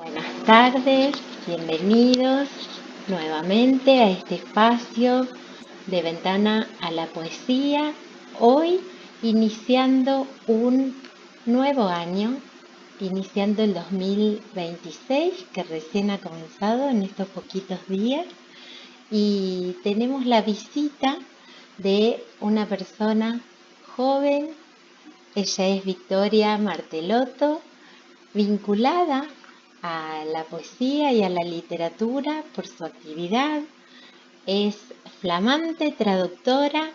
Buenas tardes, bienvenidos nuevamente a este espacio de Ventana a la Poesía. Hoy iniciando un nuevo año, iniciando el 2026 que recién ha comenzado en estos poquitos días, y tenemos la visita de una persona joven. Ella es Victoria Martelotto, vinculada a la poesía y a la literatura por su actividad. Es flamante traductora,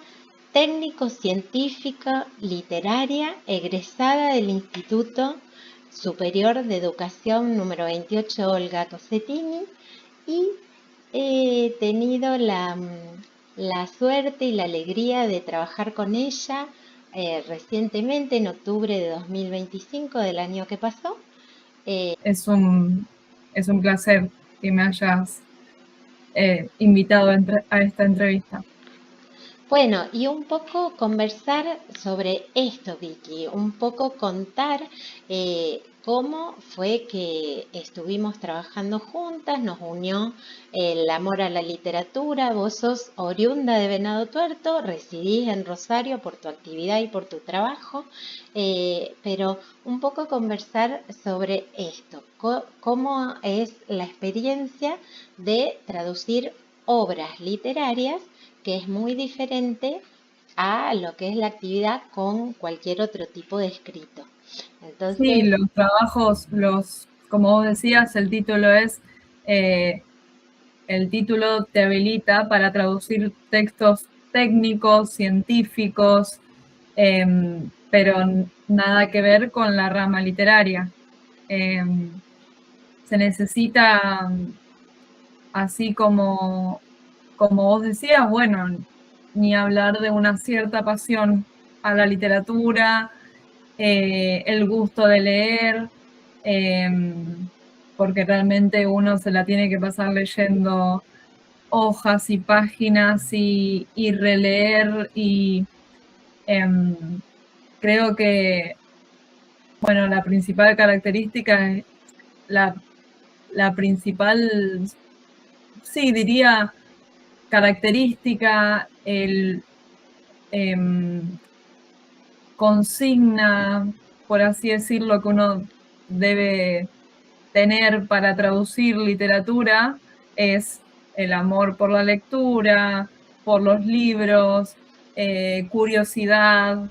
técnico científica literaria, egresada del Instituto Superior de Educación número 28 Olga Cossetini, y he tenido la suerte y la alegría de trabajar con ella recientemente, en octubre de 2025 del año que pasó. Es un placer que me hayas invitado a esta entrevista. Bueno, y un poco conversar sobre esto, Vicky, un poco contar cómo fue que estuvimos trabajando juntas, nos unió el amor a la literatura. Vos sos oriunda de Venado Tuerto, residís en Rosario por tu actividad y por tu trabajo, pero un poco conversar sobre esto, cómo es la experiencia de traducir obras literarias, que es muy diferente a lo que es la actividad con cualquier otro tipo de escrito. Entonces, sí, los trabajos, como vos decías, el título te habilita para traducir textos técnicos, científicos, pero nada que ver con la rama literaria. Se necesita, así como vos decías, bueno, ni hablar de una cierta pasión a la literatura, el gusto de leer, porque realmente uno se la tiene que pasar leyendo hojas y páginas y releer, y creo que, bueno, la principal característica, la principal, sí, diría, característica, consigna, por así decirlo, que uno debe tener para traducir literatura, es el amor por la lectura, por los libros, curiosidad.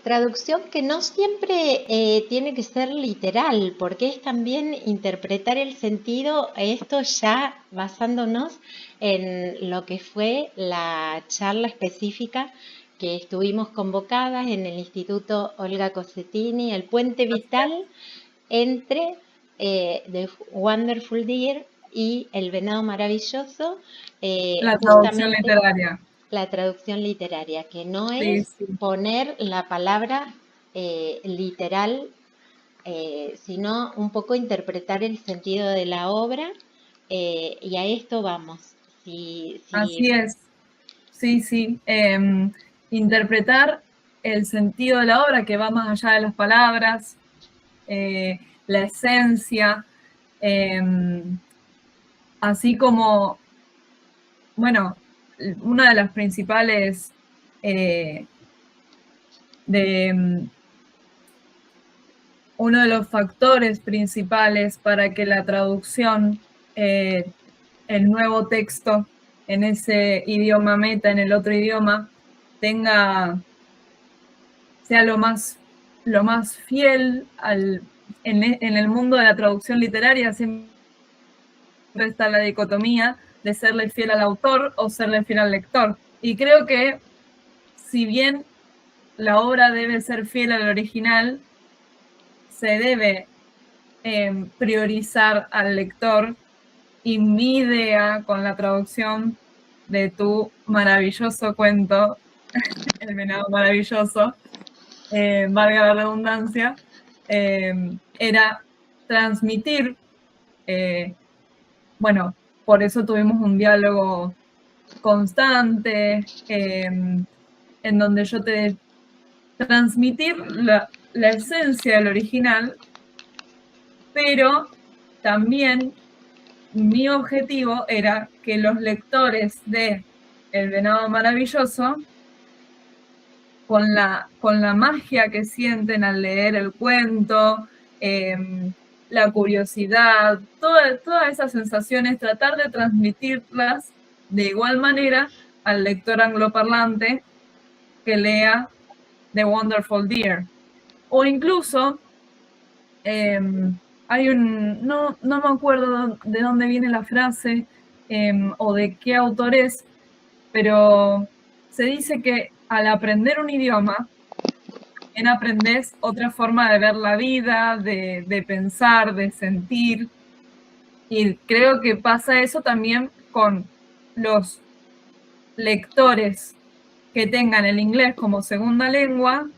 traducción que no siempre tiene que ser literal, porque es también interpretar el sentido, esto ya basándonos en lo que fue la charla específica que estuvimos convocadas en el Instituto Olga Cossetini, el puente vital entre The Wonderful Deer y El Venado Maravilloso, La traducción justamente literaria. la traducción literaria, que no Sí, es sí. poner la palabra literal, sino un poco interpretar el sentido de la obra, y a esto vamos. Así es. Sí, sí. Interpretar el sentido de la obra, que va más allá de las palabras, la esencia, así como, bueno, una de las principales uno de los factores principales para que la traducción, el nuevo texto en ese idioma meta, en el otro idioma, sea lo más fiel en el mundo de la traducción literaria. Siempre está la dicotomía de serle fiel al autor o serle fiel al lector. Y creo que, si bien la obra debe ser fiel al original, se debe priorizar al lector, y mi idea con la traducción de tu maravilloso cuento, El Venado Maravilloso, valga la redundancia, era transmitir, bueno, por eso tuvimos un diálogo constante, en donde yo te transmitir la esencia del original, pero también mi objetivo era que los lectores de El Venado Maravilloso, con la magia que sienten al leer el cuento, la curiosidad, todas esas sensaciones, tratar de transmitirlas de igual manera al lector angloparlante que lea The Wonderful Deer. O incluso, hay no me acuerdo de dónde viene la frase o de qué autor es, pero se dice que al aprender un idioma, también aprendes otra forma de ver la vida, de pensar, de sentir. Y creo que pasa eso también con los lectores que tengan el inglés como segunda lengua,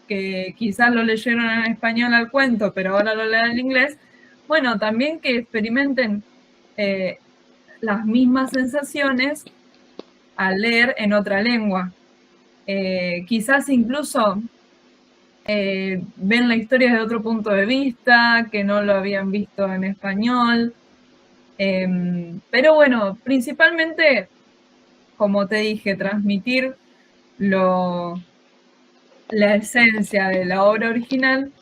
que quizás lo leyeron en español al cuento, pero ahora lo leen en inglés. Bueno, también que experimenten las mismas sensaciones al leer en otra lengua. Quizás incluso ven la historia desde otro punto de vista, que no lo habían visto en español. Pero bueno, principalmente, como te dije, transmitir la esencia de la obra original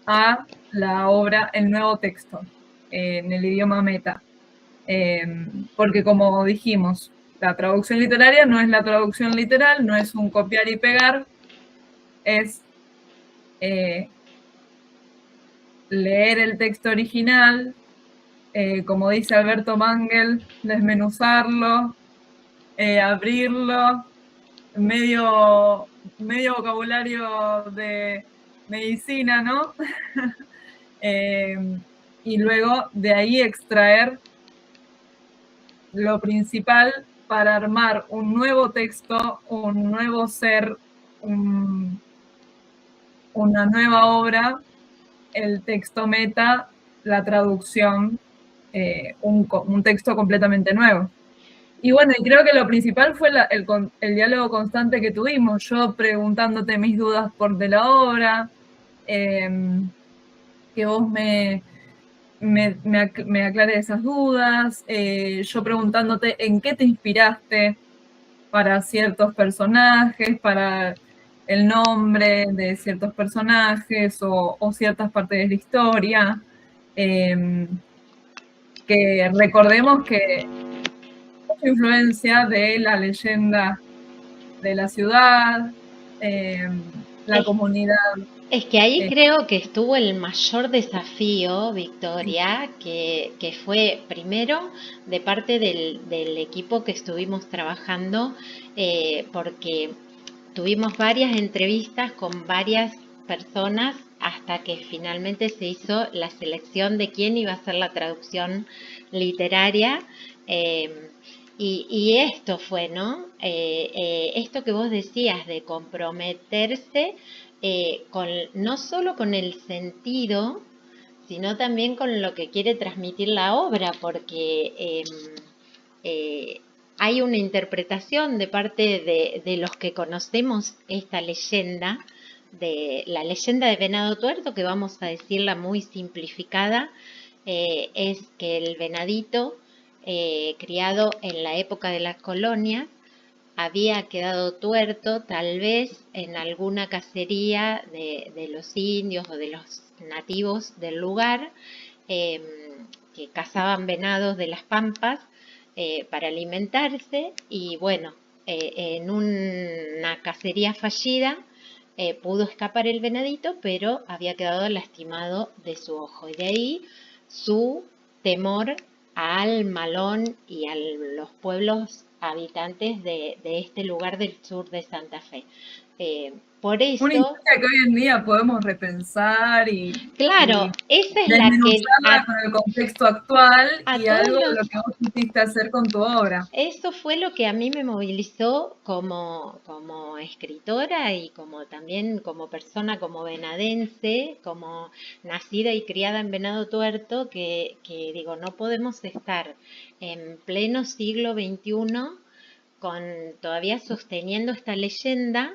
a la obra, el nuevo texto, en el idioma meta. Porque como dijimos, la traducción literaria no es la traducción literal, no es un copiar y pegar, es leer el texto original, como dice Alberto Mangel, desmenuzarlo, abrirlo, medio vocabulario de medicina, ¿no? Y luego de ahí extraer lo principal para armar un nuevo texto, un nuevo ser, una nueva obra, el texto meta, la traducción, un texto completamente nuevo. Y bueno, y creo que lo principal fue el diálogo constante que tuvimos, yo preguntándote mis dudas de la obra, que vos me aclares esas dudas, yo preguntándote en qué te inspiraste para ciertos personajes, para el nombre de ciertos personajes o ciertas partes de la historia. Que recordemos que mucha influencia de la leyenda de la ciudad, la comunidad. Es que ahí creo que estuvo el mayor desafío, Victoria, que fue primero de parte del equipo que estuvimos trabajando, porque tuvimos varias entrevistas con varias personas hasta que finalmente se hizo la selección de quién iba a ser la traducción literaria. Y esto fue, ¿no? Esto que vos decías de comprometerse no solo con el sentido, sino también con lo que quiere transmitir la obra, porque hay una interpretación de parte de los que conocemos esta leyenda, de la leyenda de Venado Tuerto, que vamos a decirla muy simplificada, es que el venadito criado en la época de las colonias había quedado tuerto tal vez en alguna cacería de los indios o de los nativos del lugar, que cazaban venados de las pampas para alimentarse, y bueno, en una cacería fallida pudo escapar el venadito, pero había quedado lastimado de su ojo, y de ahí su temor al malón y a los pueblos habitantes de este lugar del sur de Santa Fe. Por eso... Una historia que hoy en día podemos repensar claro, esa es la que... desmenuzarla con el contexto actual y algo de lo los... que vos quisiste hacer con tu obra. Eso fue lo que a mí me movilizó como escritora y como también como persona, como venadense, como nacida y criada en Venado Tuerto, que digo, no podemos estar en pleno siglo XXI todavía sosteniendo esta leyenda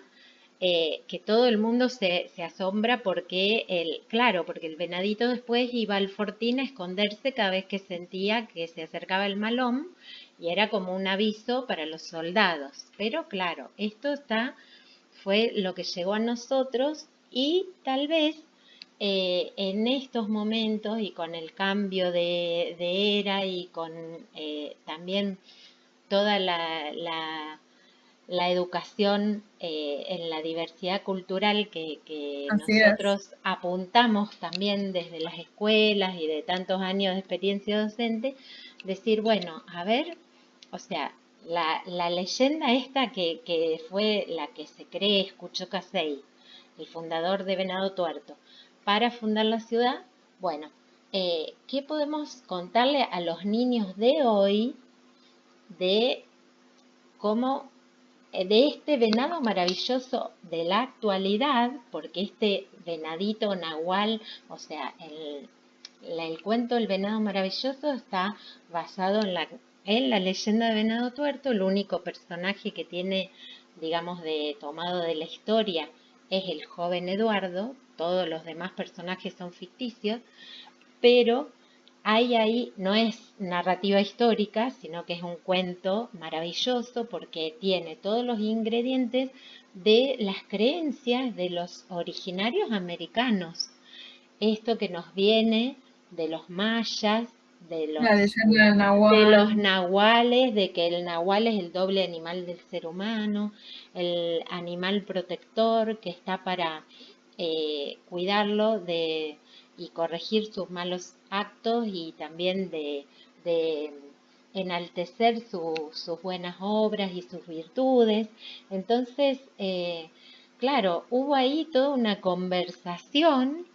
que todo el mundo se asombra porque porque el venadito después iba al fortín a esconderse cada vez que sentía que se acercaba el malón y era como un aviso para los soldados. Pero claro, fue lo que llegó a nosotros y tal vez en estos momentos y con el cambio de era y con también toda la educación en la diversidad cultural que Así es. nosotros apuntamos también desde las escuelas y de tantos años de experiencia docente, decir, bueno, a ver, o sea, la leyenda esta que fue la que se cree, escuchó Casey, el fundador de Venado Tuerto, para fundar la ciudad, bueno, ¿qué podemos contarle a los niños de hoy de cómo de este venado maravilloso de la actualidad, porque este venadito nahual, o sea, el cuento del venado maravilloso está basado en la leyenda de Venado Tuerto. El único personaje que tiene, digamos, tomado de la historia es el joven Eduardo, todos los demás personajes son ficticios, pero hay ahí, no es narrativa histórica, sino que es un cuento maravilloso porque tiene todos los ingredientes de las creencias de los originarios americanos. Esto que nos viene de los mayas, La leyenda del de los Nahual. nahuales, de que el nahual es el doble animal del ser humano, el animal protector que está para cuidarlo y corregir sus malos actos y también de enaltecer sus buenas obras y sus virtudes. Entonces, claro, hubo ahí toda una conversación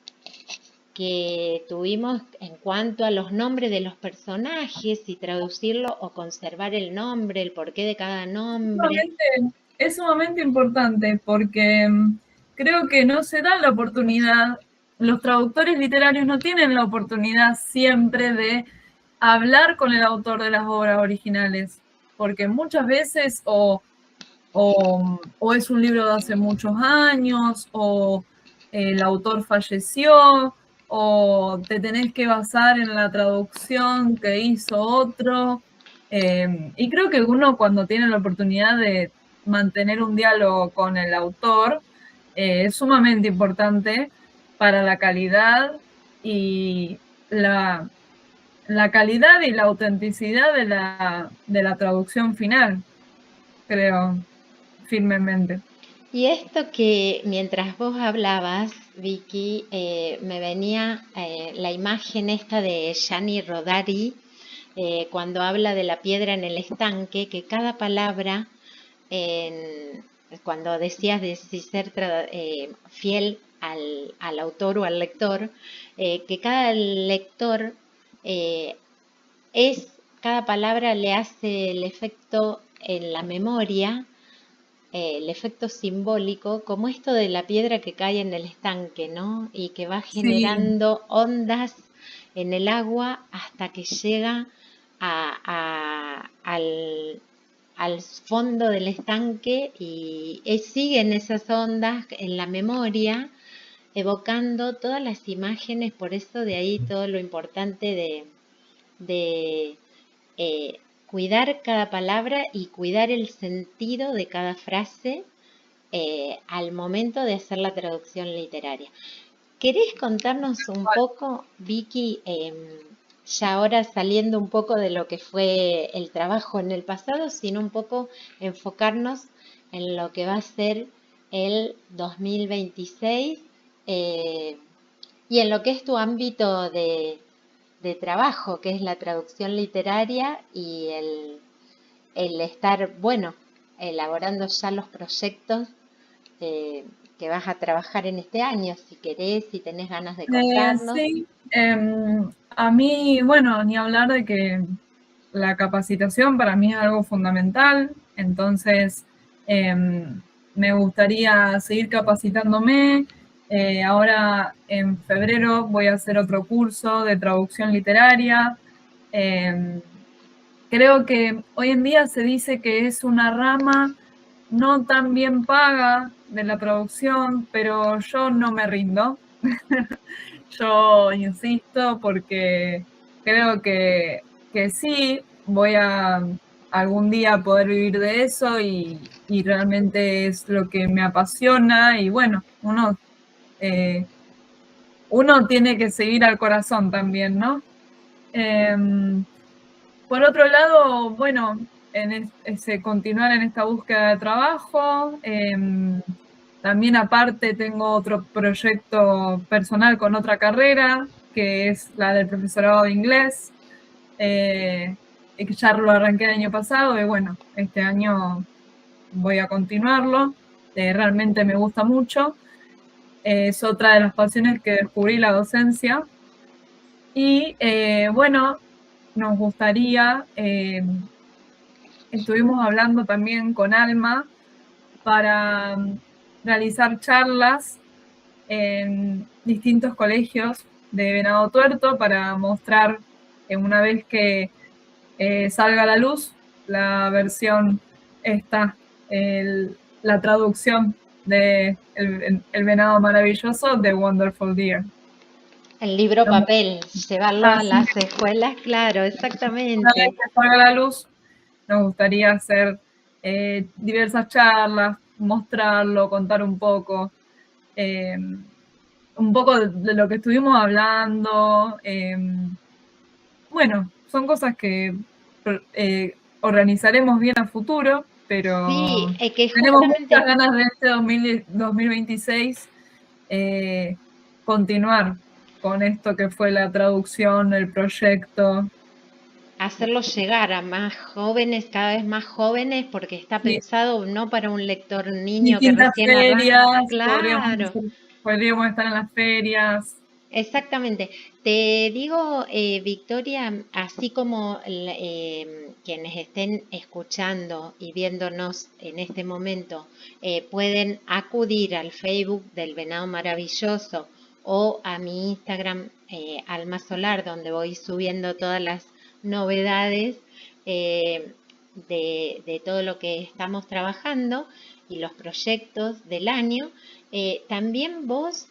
que tuvimos en cuanto a los nombres de los personajes, y traducirlo o conservar el nombre, el porqué de cada nombre. Es sumamente importante porque creo que no se da la oportunidad, los traductores literarios no tienen la oportunidad siempre de hablar con el autor de las obras originales, porque muchas veces o es un libro de hace muchos años, o el autor falleció, o te tenés que basar en la traducción que hizo otro. Y creo que uno cuando tiene la oportunidad de mantener un diálogo con el autor es sumamente importante para la calidad y la calidad y la autenticidad de la traducción final, creo firmemente. Y esto que mientras vos hablabas, Vicky, me venía la imagen esta de Gianni Rodari, cuando habla de la piedra en el estanque, que cada palabra, cuando decías de si ser fiel al autor o al lector, que cada lector cada palabra le hace el efecto en la memoria, el efecto simbólico, como esto de la piedra que cae en el estanque, ¿no? Y que va Sí, generando ondas en el agua hasta que llega al fondo del estanque y siguen esas ondas en la memoria, evocando todas las imágenes. Por eso de ahí todo lo importante de cuidar cada palabra y cuidar el sentido de cada frase al momento de hacer la traducción literaria. ¿Querés contarnos un poco, Vicky, ya ahora saliendo un poco de lo que fue el trabajo en el pasado, sino un poco enfocarnos en lo que va a ser el 2026 y en lo que es tu ámbito de trabajo, que es la traducción literaria y el estar, bueno, elaborando ya los proyectos que vas a trabajar en este año, si querés, si tenés ganas de contarnos? Sí, a mí, bueno, ni hablar de que la capacitación para mí es algo fundamental, entonces me gustaría seguir capacitándome. Ahora en febrero voy a hacer otro curso de traducción literaria. Creo que hoy en día se dice que es una rama no tan bien paga de la traducción, pero yo no me rindo. Yo insisto porque creo que sí, voy a algún día poder vivir de eso y realmente es lo que me apasiona y bueno, uno tiene que seguir al corazón también, ¿no? Por otro lado, bueno, continuar en esta búsqueda de trabajo. También aparte tengo otro proyecto personal con otra carrera, que es la del profesorado de inglés, que ya lo arranqué el año pasado y bueno, este año voy a continuarlo. Realmente me gusta mucho. Es otra de las pasiones que descubrí, la docencia. Y bueno, nos gustaría, estuvimos hablando también con Alma para realizar charlas en distintos colegios de Venado Tuerto para mostrar una vez que salga a la luz la versión esta, la traducción de el Venado Maravilloso de Wonderful Deer. El libro papel, llevarlo a las escuelas, claro, exactamente. Una vez que salga a la luz, nos gustaría hacer diversas charlas, mostrarlo, contar un poco de lo que estuvimos hablando. Bueno, son cosas que organizaremos bien a futuro, pero sí, que tenemos muchas ganas de este 2026 continuar con esto que fue la traducción, el proyecto. Hacerlo llegar a más jóvenes, cada vez más jóvenes, porque está pensado no para un lector niño que recién arranca. Claro. Podríamos estar en las ferias. Exactamente. Te digo, Victoria, así como quienes estén escuchando y viéndonos en este momento pueden acudir al Facebook del Venado Maravilloso o a mi Instagram, Alma Solar, donde voy subiendo todas las novedades de todo lo que estamos trabajando y los proyectos del año. También vos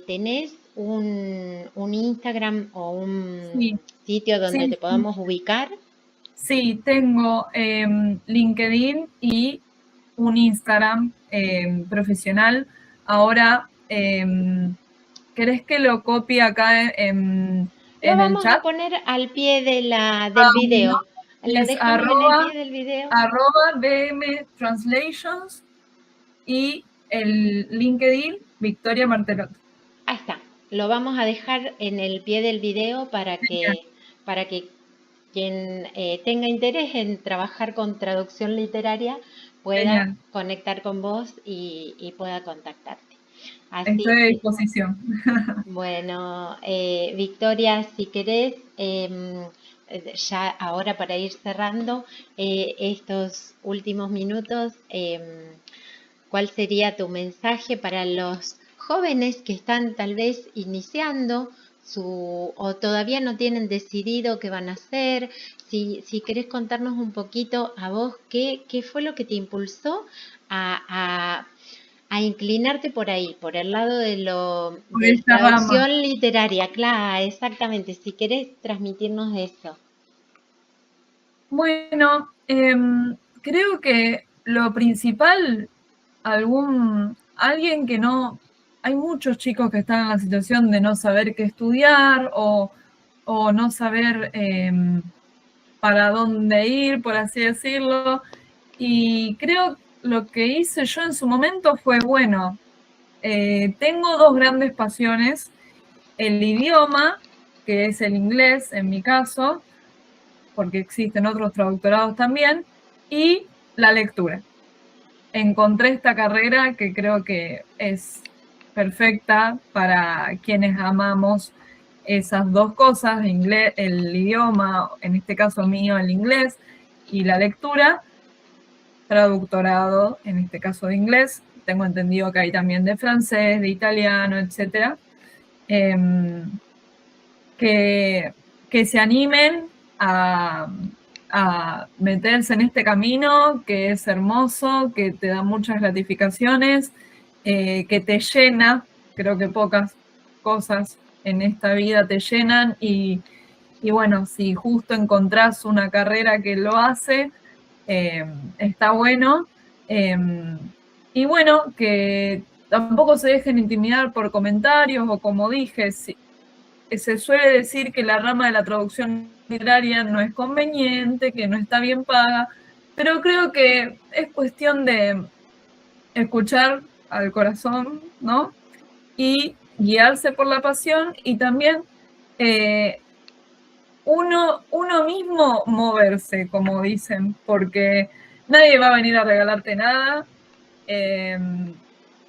tenés un Instagram o un sitio donde te podamos ubicar. Sí, tengo LinkedIn y un Instagram profesional. Ahora, ¿querés que lo copie acá en lo el vamos chat? A poner al pie del video. Lo dejamos en el pie del video. @BM Translations y el LinkedIn Victoria Martelot. Ahí está. Lo vamos a dejar en el pie del video para que quien tenga interés en trabajar con traducción literaria pueda conectar con vos y pueda contactarte. Así estoy a disposición. Bueno, Victoria, si querés, ya ahora para ir cerrando estos últimos minutos, ¿cuál sería tu mensaje para los jóvenes que están tal vez iniciando o todavía no tienen decidido qué van a hacer? Si querés contarnos un poquito a vos qué fue lo que te impulsó a inclinarte por ahí, por el lado de la traducción literaria. Claro, exactamente. Si querés transmitirnos eso. Bueno, creo que lo principal, alguien que no, hay muchos chicos que están en la situación de no saber qué estudiar o no saber para dónde ir, por así decirlo. Y creo lo que hice yo en su momento fue, bueno, tengo dos grandes pasiones, el idioma, que es el inglés en mi caso, porque existen otros traductorados también, y la lectura. Encontré esta carrera que creo que es perfecta para quienes amamos esas dos cosas, el idioma, en este caso mío el inglés, y la lectura, traductorado, en este caso de inglés. Tengo entendido que hay también de francés, de italiano, etc. Que se animen a a meterse en este camino que es hermoso, que te da muchas gratificaciones, que te llena. Creo que pocas cosas en esta vida te llenan y bueno, si justo encontrás una carrera que lo hace, está bueno. Y bueno, que tampoco se dejen intimidar por comentarios o, como dije, se suele decir que la rama de la traducción literaria no es conveniente, que no está bien paga, pero creo que es cuestión de escuchar al corazón, ¿no? Y guiarse por la pasión y también uno mismo moverse, como dicen, porque nadie va a venir a regalarte nada.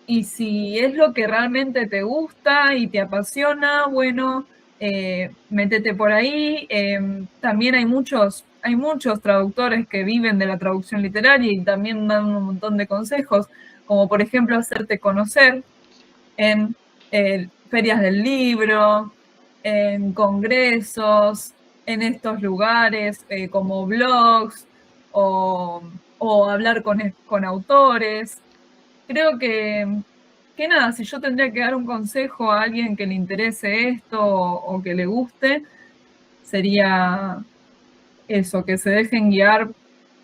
Y si es lo que realmente te gusta y te apasiona, bueno, métete por ahí. También hay muchos traductores que viven de la traducción literaria y también dan un montón de consejos, como por ejemplo hacerte conocer en ferias del libro, en congresos, en estos lugares como blogs o hablar con autores. Creo que nada, si yo tendría que dar un consejo a alguien que le interese esto o que le guste, sería eso, que se dejen guiar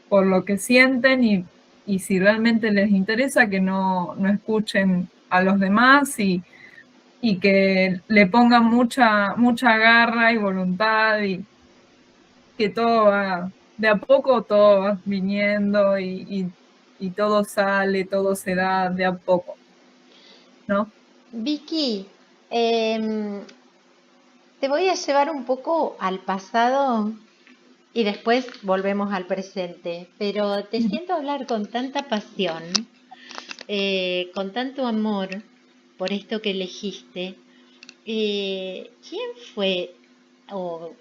por lo que sienten y si realmente les interesa, que no escuchen a los demás y que le pongan mucha garra y voluntad y que todo va, de a poco todo va viniendo y todo sale, todo se da de a poco, ¿no? Vicky, te voy a llevar un poco al pasado y después volvemos al presente, pero te siento hablar con tanta pasión, con tanto amor por esto que elegiste. ¿Quién fue, o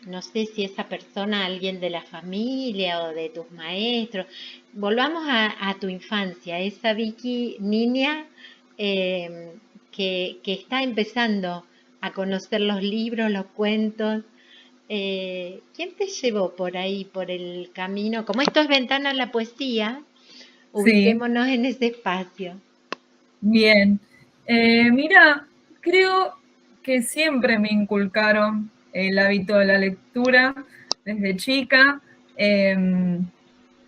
no sé si esa persona, alguien de la familia o de tus maestros? Volvamos a tu infancia, esa Vicky niña que está empezando a conocer los libros, los cuentos. ¿Quién te llevó por ahí, por el camino? Como esto es Ventana a la Poesía, Sí, ubiquémonos en ese espacio. bien. Mira, creo que siempre me inculcaron el hábito de la lectura desde chica.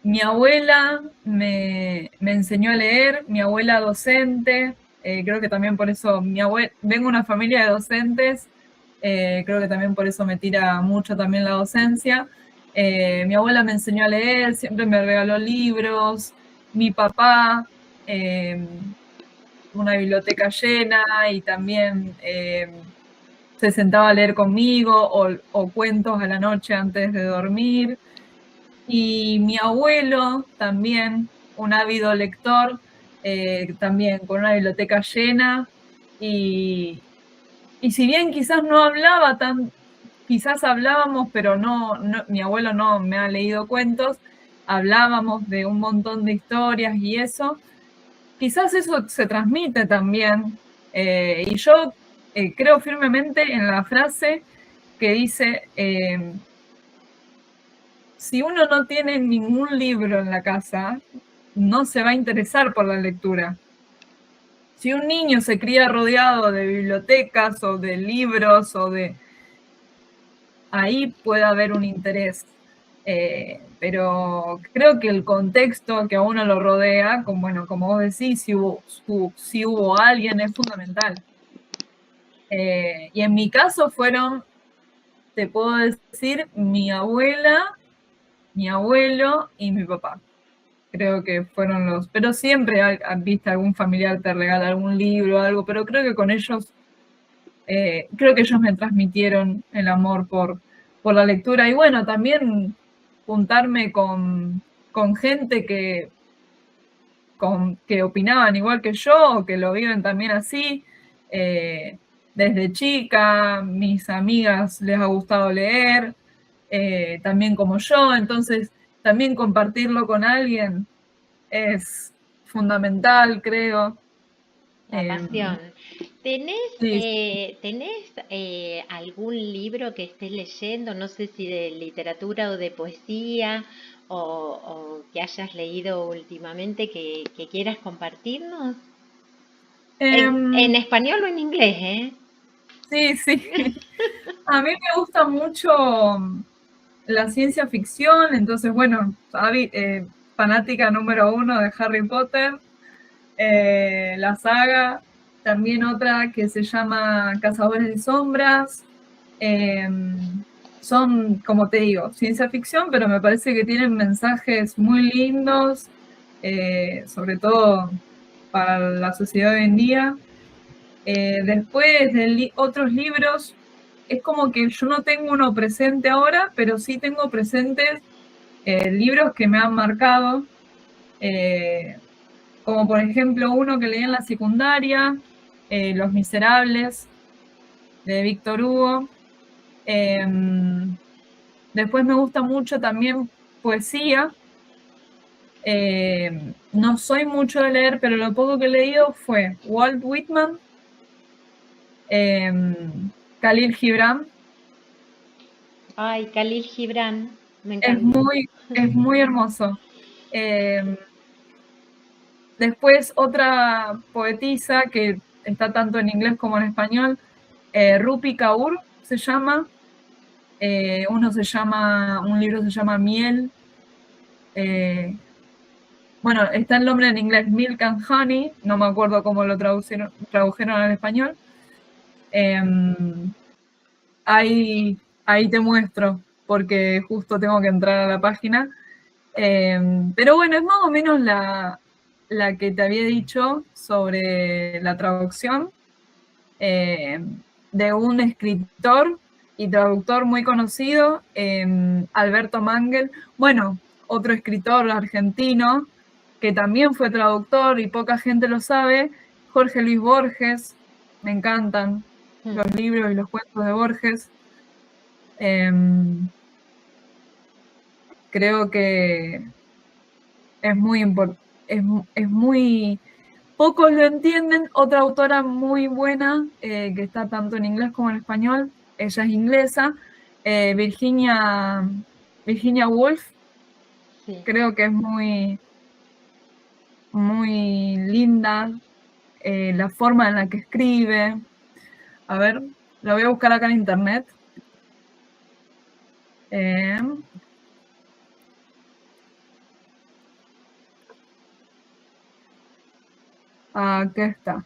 Mi abuela me enseñó a leer, mi abuela docente, creo que también por eso, vengo de una familia de docentes, creo que también por eso me tira mucho también la docencia. Mi abuela me enseñó a leer, siempre me regaló libros, mi papá, una biblioteca llena y también se sentaba a leer conmigo o cuentos a la noche antes de dormir. Y mi abuelo también, un ávido lector, también con una biblioteca llena. Y si bien quizás no hablaba quizás hablábamos, pero no, mi abuelo no me ha leído cuentos, hablábamos de un montón de historias y eso. Quizás eso se transmite también. Y yo creo firmemente en la frase que dice, si uno no tiene ningún libro en la casa, no se va a interesar por la lectura. Si un niño se cría rodeado de bibliotecas o de libros ahí puede haber un interés. Pero creo que el contexto que a uno lo rodea, como vos decís, si hubo alguien, es fundamental. Y en mi caso te puedo decir, mi abuela, mi abuelo y mi papá. Creo que fueron pero siempre viste algún familiar te regala algún libro o algo, pero creo que con ellos, creo que ellos me transmitieron el amor por la lectura. Y bueno, también juntarme con gente que opinaban igual que yo, o que lo viven también así. Desde chica, mis amigas les ha gustado leer, también como yo, entonces también compartirlo con alguien es fundamental, creo. La pasión. Sí. ¿Tenés algún libro que estés leyendo? No sé si de literatura o de poesía o que hayas leído últimamente que quieras compartirnos. En Em, español o en inglés, ¿eh? sí, sí. A mí me gusta mucho la ciencia ficción, entonces, bueno, fanática número uno de Harry Potter, la saga, también otra que se llama Cazadores de Sombras. Son, como te digo, ciencia ficción, pero me parece que tienen mensajes muy lindos, sobre todo para la sociedad de hoy en día. Después de otros libros, es como que yo no tengo uno presente ahora, pero sí tengo presentes libros que me han marcado, como por ejemplo uno que leí en la secundaria, Los Miserables, de Víctor Hugo. Después me gusta mucho también poesía. No soy mucho de leer, pero lo poco que he leído fue Walt Whitman, Khalil Gibran. Ay, Khalil Gibran, me Es encanta. muy, es muy hermoso. Eh, Después otra poetisa que está tanto en inglés como en español, Rupi Kaur se llama. Un libro se llama Miel. Eh, bueno, está el nombre en inglés, Milk and Honey, no me acuerdo cómo lo tradujeron al español. Eh, ahí, ahí te muestro, porque justo tengo que entrar a la página. Pero bueno, es más o menos la que te había dicho sobre la traducción de un escritor y traductor muy conocido, Alberto Mangel. Bueno, otro escritor argentino que también fue traductor y poca gente lo sabe, Jorge Luis Borges. Me encantan los libros y los cuentos de Borges. Creo que es muy importante, es muy, pocos lo entienden. Otra autora muy buena, que está tanto en inglés como en español, ella es inglesa, Virginia Woolf. Sí. Creo que es muy, muy linda la forma en la que escribe. A ver, lo voy a buscar acá en internet. Aquí está.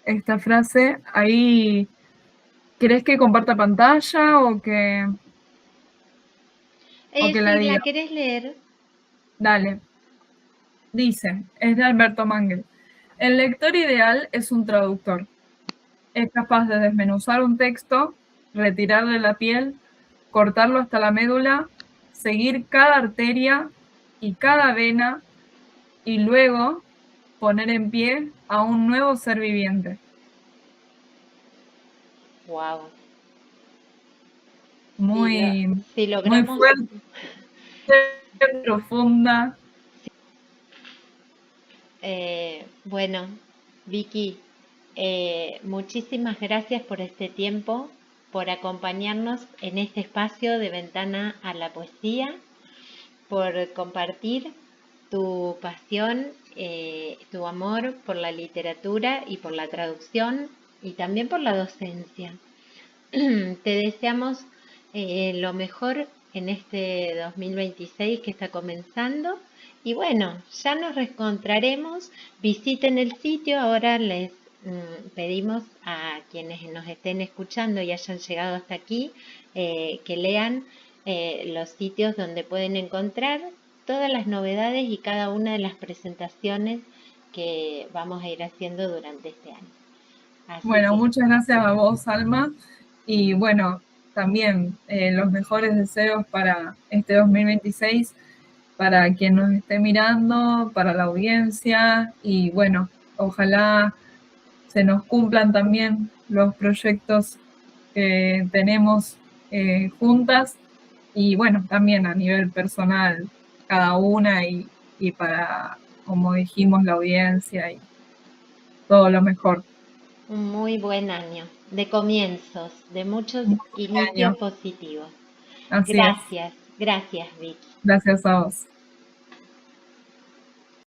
Esta frase, ahí, ¿querés que comparta pantalla o que la Si la diga? querés leer, Dale. Dice, es de Alberto Mangel. El lector ideal es un traductor. Es capaz de desmenuzar un texto, retirarle la piel, cortarlo hasta la médula, seguir cada arteria y cada vena y luego poner en pie a un nuevo ser viviente. wow. Muy, Si muy logramos, fuerte, profunda. bueno, Vicky, muchísimas gracias por este tiempo, por acompañarnos en este espacio de Ventana a la Poesía, por compartir tu pasión, tu amor por la literatura y por la traducción y también por la docencia. Te deseamos lo mejor en este 2026 que está comenzando. Y bueno, ya nos reencontraremos. Visiten el sitio. Ahora les pedimos a quienes nos estén escuchando y hayan llegado hasta aquí que lean los sitios donde pueden encontrar todas las novedades y cada una de las presentaciones que vamos a ir haciendo durante este año. Así Bueno, que, muchas gracias a vos, Alma. Y bueno, también los mejores deseos para este 2026, para quien nos esté mirando, para la audiencia. Y bueno, ojalá se nos cumplan también los proyectos que tenemos juntas. Y bueno, también a nivel personal, cada una y para, como dijimos, la audiencia todo lo mejor. Un muy buen año de comienzos, de muchos Año. inicios positivos. Así es. Gracias, gracias Vicky. Gracias a vos.